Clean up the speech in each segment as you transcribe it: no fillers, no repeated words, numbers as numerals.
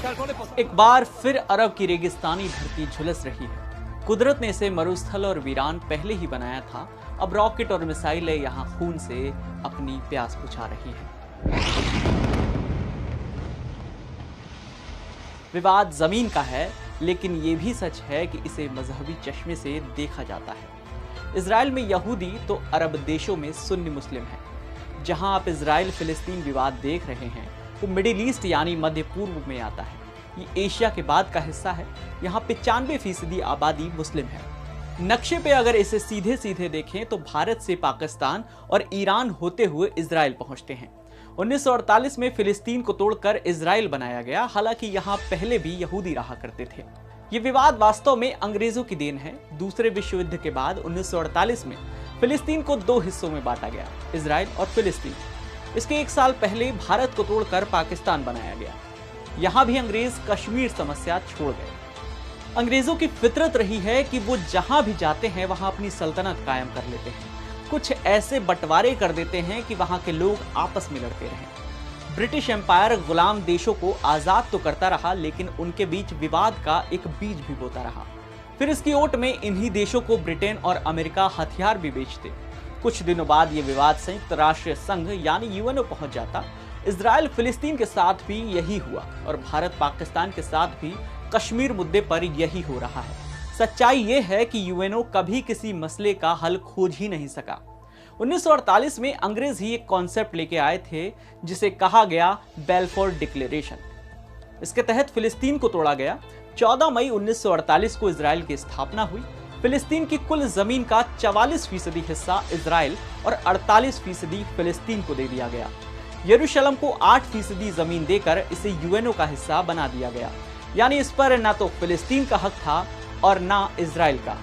एक बार फिर अरब की रेगिस्तानी धरती झुलस रही है। कुदरत ने इसे मरुस्थल और वीरान पहले ही बनाया था। अब रॉकेट और मिसाइलें यहाँ खून से अपनी प्यास बुझा रही हैं। विवाद जमीन का है, लेकिन ये भी सच है कि इसे मजहबी चश्मे से देखा जाता है। इजराइल में यहूदी तो अरब देशों में सुन्नी मुस्लिम है। जहां आप इजराइल फिलिस्तीन विवाद देख रहे हैं वो मिडिल ईस्ट यानी मध्य पूर्व में आता है। ये एशिया के बाद का हिस्सा है। यहाँ 95% आबादी मुस्लिम है। नक्शे पे अगर इसे सीधे सीधे देखें तो भारत से पाकिस्तान और ईरान होते हुए इजराइल पहुंचते हैं। 1948 में फिलिस्तीन को तोड़कर इजराइल बनाया गया। हालांकि यहाँ पहले भी यहूदी रहा करते थे। ये विवाद वास्तव में अंग्रेजों की देन है। दूसरे विश्व युद्ध के बाद 1948 में फिलिस्तीन को 2 हिस्सों में बांटा गया, इजराइल और फिलिस्तीन। इसके 1 साल पहले भारत को तोड़कर पाकिस्तान बनाया गया। यहाँ भी अंग्रेज कश्मीर समस्या छोड़ गए। अंग्रेजों की फितरत रही है कि वो जहां भी जाते हैं वहां अपनी सल्तनत कायम कर लेते हैं। कुछ ऐसे बंटवारे कर देते हैं कि वहां के लोग आपस में लड़ते रहें। ब्रिटिश एम्पायर गुलाम देशों को आजाद तो करता रहा, लेकिन उनके बीच विवाद का एक बीज भी बोता रहा। फिर इसकी ओट में इन्हीं देशों को ब्रिटेन और अमेरिका हथियार भी बेचते। कुछ दिनों बाद ये विवाद संयुक्त राष्ट्र संघ यानी यूएनओ पहुंच जाता। इजराइल फिलिस्तीन के साथ भी यही हुआ और भारत पाकिस्तान के साथ भी कश्मीर मुद्दे पर यही हो रहा है। सच्चाई ये है कि यूएनओ कभी किसी मसले का हल खोज ही नहीं सका। 1948 में अंग्रेज ही एक कॉन्सेप्ट लेके आए थे जिसे कहा गया बेल्फोर डिक्लेरेशन। इसके तहत फिलिस्तीन को तोड़ा गया। 14 मई 1948 को इजराइल की स्थापना हुई। फिलिस्तीन की कुल जमीन का 44% हिस्सा इजराइल और 48% फिलिस्तीन को दे दिया गया। यरूशलेम को 8% जमीन देकर इसे यूएनओ का हिस्सा बना दिया गया। यानी इस पर ना तो फिलिस्तीन का हक था और ना इजराइल का।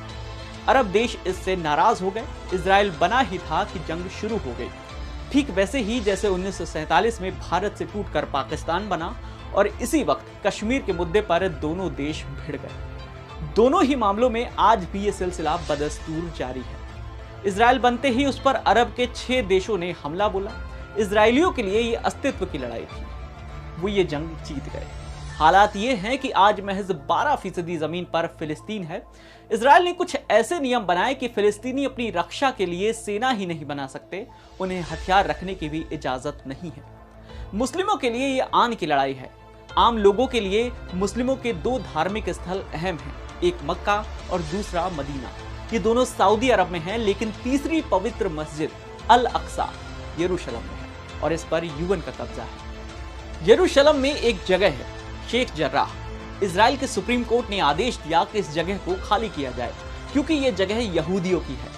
अरब देश इससे नाराज हो गए। इजराइल बना ही था कि जंग शुरू हो गई। ठीक वैसे ही जैसे 1947 में भारत से टूटकर पाकिस्तान बना और इसी वक्त कश्मीर के मुद्दे पर दोनों देश भिड़ गए। दोनों ही मामलों में आज भी ये सिलसिला बदस्तूर जारी है। इजराइल बनते ही उस पर अरब के 6 देशों ने हमला बोला। इजरायलियों के लिए ये अस्तित्व की लड़ाई थी। वो ये जंग जीत गए। हालात ये हैं कि आज महज 12% जमीन पर फिलिस्तीन है। इजराइल ने कुछ ऐसे नियम बनाए कि फिलिस्तीनी अपनी रक्षा के लिए सेना ही नहीं बना सकते, उन्हें हथियार रखने की भी इजाजत नहीं है। मुस्लिमों के लिए ये आन की लड़ाई है। आम लोगों के लिए मुस्लिमों के 2 धार्मिक स्थल अहम हैं, एक मक्का और दूसरा मदीना। ये दोनों सऊदी अरब में हैं, लेकिन तीसरी पवित्र मस्जिद अल अक्सा यरूशलेम में है और इस पर यूएन का कब्जा है। यरूशलेम में एक जगह है शेख जर्राह। इजराइल के सुप्रीम कोर्ट ने आदेश दिया कि इस जगह को खाली किया जाए क्योंकि यह जगह यहूदियों की है।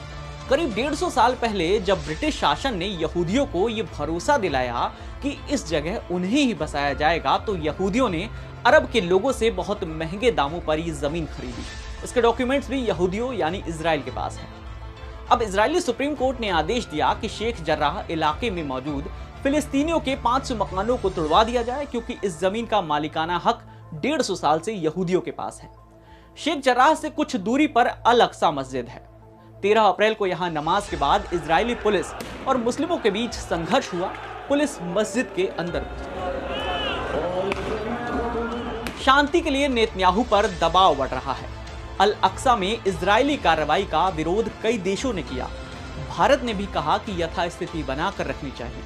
करीब 150 साल पहले जब ब्रिटिश शासन ने यहूदियों को यह भरोसा दिलाया कि इस जगह उन्हें ही बसाया जाएगा, तो यहूदियों ने अरब के लोगों से बहुत महंगे दामों पर यह जमीन खरीदी। इसके डॉक्यूमेंट्स भी यहूदियों यानी इजराइल के पास हैं। अब इजरायली सुप्रीम कोर्ट ने आदेश दिया कि शेख जर्राह इलाके में मौजूद फिलिस्तीनियों के 500 मकानों को तोड़वा दिया जाए क्योंकि इस जमीन का मालिकाना हक 150 साल से यहूदियों के पास है। शेख जर्राह से कुछ दूरी पर अल अक्सा मस्जिद है। 13 अप्रैल को यहां नमाज के बाद इजरायली पुलिस और मुस्लिमों के बीच संघर्ष हुआ। पुलिस मस्जिद के अंदर घुसी। शांति के लिए नेतन्याहू पर दबाव बढ़ रहा है। अल अक्सा में इजरायली कार्रवाई का विरोध कई देशों ने किया। भारत ने भी कहा कि यथास्थिति बनाकर रखनी चाहिए।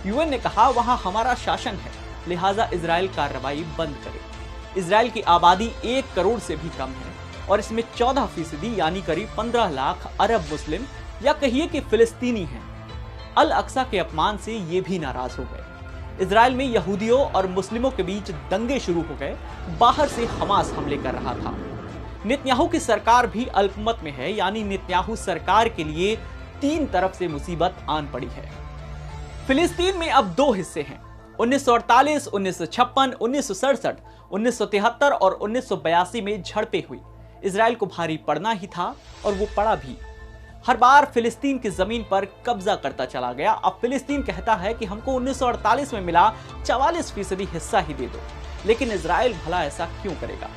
यूएन ने कहा वहां हमारा शासन है, लिहाजा इजराइल कार्रवाई बंद करे। इजराइल की आबादी 1 करोड़ से भी कम है और इसमें 14% यानी करीब 15 लाख अरब मुस्लिम या कहिए कि फिलिस्तीनी हैं। अल अक्सा के अपमान से ये भी नाराज हो गए। इजराइल में यहूदियों और मुस्लिमों के बीच दंगे शुरू हो गए। बाहर से हमास हमले कर रहा था। नेतन्याहू की सरकार भी अल्पमत में है, यानी नेतन्याहू सरकार के लिए 3 तरफ से मुसीबत आन पड़ी है। फिलिस्तीन में अब 2 हिस्से हैं। 1948, 1956, 1967, 1973 और 1982 में झड़पें हुई। इजराइल को भारी पड़ना ही था और वो पड़ा भी। हर बार फिलिस्तीन की जमीन पर कब्जा करता चला गया। अब फिलिस्तीन कहता है कि हमको 1948 में मिला 44% हिस्सा ही दे दो, लेकिन इजराइल भला ऐसा क्यों करेगा?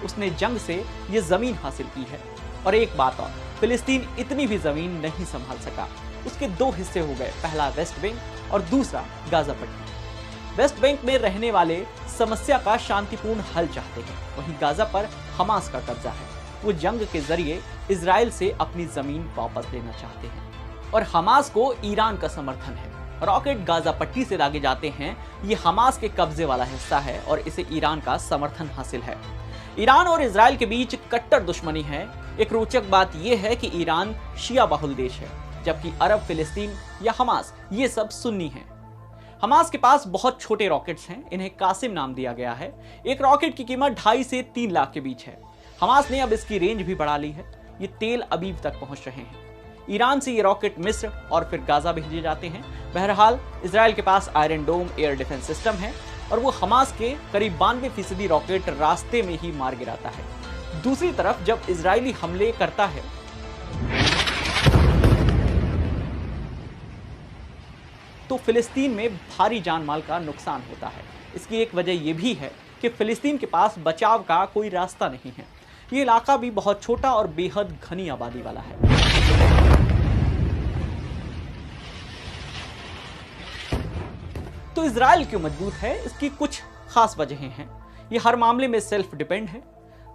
उसने जंग से ये जमीन हासिल की है। और एक बात और, फिलिस्तीन इतनी भी जमीन नहीं संभाल सका। उसके 2 हिस्से हो गए, पहला वेस्ट विंग और दूसरा गाजा पट्टी। वेस्ट बैंक में रहने वाले समस्या का शांतिपूर्ण हल चाहते हैं। वहीं गाजा पर हमास का कब्जा है। वो जंग के जरिए इजराइल से अपनी जमीन वापस लेना चाहते हैं और हमास को ईरान का समर्थन है। रॉकेट गाजा पट्टी से दागे जाते हैं। ये हमास के कब्जे वाला हिस्सा है और इसे ईरान का समर्थन हासिल है। ईरान और इजराइल के बीच कट्टर दुश्मनी है। एक रोचक बात यह है कि ईरान शिया बहुल देश है, जबकि अरब, फिलिस्तीन या हमास ये सब सुन्नी हैं। हमास के पास बहुत छोटे रॉकेट्स हैं, इन्हें कासिम नाम दिया गया है। एक रॉकेट की कीमत 2.5 से 3 लाख के बीच है। हमास ने अब इसकी रेंज भी बढ़ा ली है। ये तेल अबीब तक पहुंच रहे हैं। ईरान से ये रॉकेट मिस्र और फिर गाजा भेजे जाते हैं। बहरहाल इजराइल के पास आयरन डोम एयर डिफेंस सिस्टम है और वो हमास के करीब 92% रॉकेट रास्ते में ही मार गिराता है। दूसरी तरफ जब इजरायली हमले करता है तो फिलिस्तीन में भारी जान माल का नुकसान होता है। इसकी एक वजह यह भी है कि फिलिस्तीन के पास बचाव का कोई रास्ता नहीं है। ये इलाका भी बहुत छोटा और बेहद घनी आबादी वाला है। तो इजराइल क्यों मजबूत है, इसकी कुछ खास वजहें हैं। ये हर मामले में सेल्फ डिपेंड है।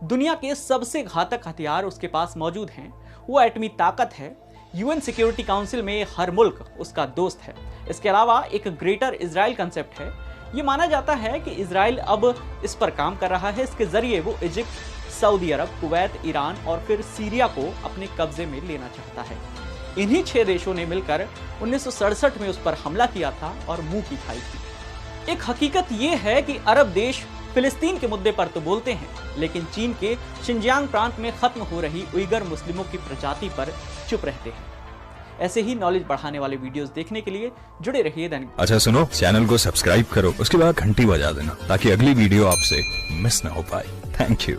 दुनिया के सबसे घातक हथियार उसके पास मौजूद हैं। वो एटमी ताकत है। यूएन सिक्योरिटी काउंसिल में हर मुल्क उसका दोस्त है। इसके अलावा एक ग्रेटर इजराइल कंसेप्ट है। ये माना जाता है कि इजराइल अब इस पर काम कर रहा है। इसके जरिए वो इजिप्ट, सऊदी अरब, कुवैत, ईरान और फिर सीरिया को अपने कब्जे में लेना चाहता है। इन्हीं 6 देशों ने मिलकर 1967 में उस पर हमला किया था और मुंह की खाई थी। एक हकीकत ये है कि अरब देश फिलिस्तीन के मुद्दे पर तो बोलते हैं, लेकिन चीन के शिनजियांग प्रांत में खत्म हो रही उइगर मुस्लिमों की प्रजाति पर चुप रहते हैं। ऐसे ही नॉलेज बढ़ाने वाले वीडियोस देखने के लिए जुड़े रहिए दैनिक। अच्छा सुनो, चैनल को सब्सक्राइब करो, उसके बाद घंटी बजा देना ताकि अगली वीडियो आपसे मिस ना हो पाए। Thank you.